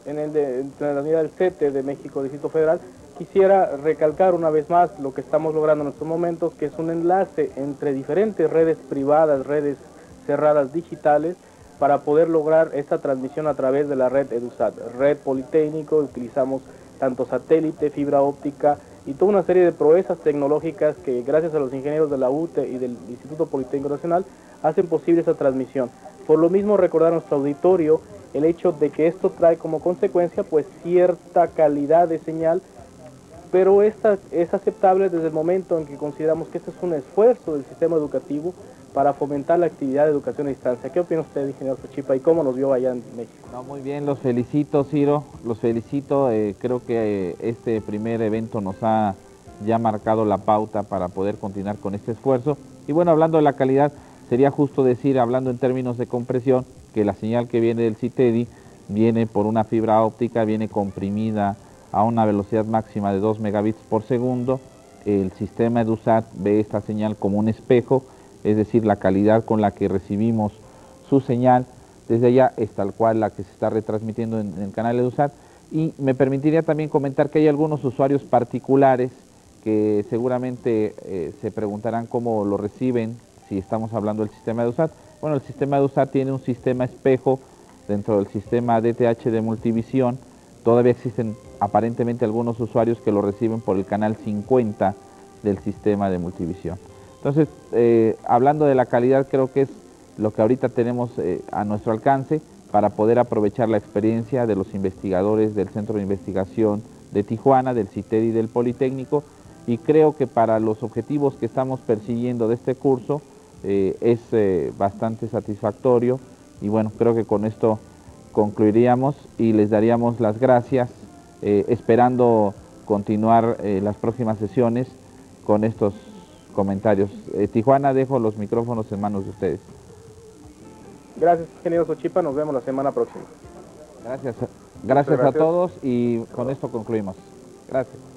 en la unidad del CETE de México, Distrito Federal, quisiera recalcar una vez más lo que estamos logrando en estos momentos, que es un enlace entre diferentes redes privadas, redes cerradas digitales, para poder lograr esta transmisión a través de la red EduSat, red Politécnico. Utilizamos tanto satélite, fibra óptica y toda una serie de proezas tecnológicas que gracias a los ingenieros de la UTE y del Instituto Politécnico Nacional hacen posible esa transmisión. Por lo mismo, recordar a nuestro auditorio el hecho de que esto trae como consecuencia pues cierta calidad de señal, pero esta es aceptable desde el momento en que consideramos que este es un esfuerzo del sistema educativo para fomentar la actividad de educación a distancia. ¿Qué opina usted, ingeniero Sochipa, y cómo nos vio allá en México? No, muy bien, los felicito, Ciro, los felicito. Creo que este primer evento nos ha ya marcado la pauta para poder continuar con este esfuerzo. Y bueno, hablando de la calidad, sería justo decir, hablando en términos de compresión, que la señal que viene del CITEDI viene por una fibra óptica, viene comprimida a una velocidad máxima de 2 megabits por segundo. El sistema EduSat ve esta señal como un espejo, es decir, la calidad con la que recibimos su señal desde allá es tal cual la que se está retransmitiendo en el canal EduSat, Y me permitiría también comentar que hay algunos usuarios particulares que seguramente se preguntarán cómo lo reciben si estamos hablando del sistema de USAT. Bueno, el sistema de USAT tiene un sistema espejo dentro del sistema DTH de Multivisión. Todavía existen aparentemente algunos usuarios que lo reciben por el canal 50 del sistema de Multivisión. Entonces, hablando de la calidad, creo que es lo que ahorita tenemos a nuestro alcance para poder aprovechar la experiencia de los investigadores del Centro de Investigación de Tijuana, del CITED y del Politécnico, y creo que para los objetivos que estamos persiguiendo de este curso es bastante satisfactorio, y bueno, creo que con esto concluiríamos y les daríamos las gracias, esperando continuar las próximas sesiones con estos comentarios. Tijuana, dejo los micrófonos en manos de ustedes. Gracias, ingeniero Sochipa, nos vemos la semana próxima. Gracias a todos y con esto concluimos. Gracias.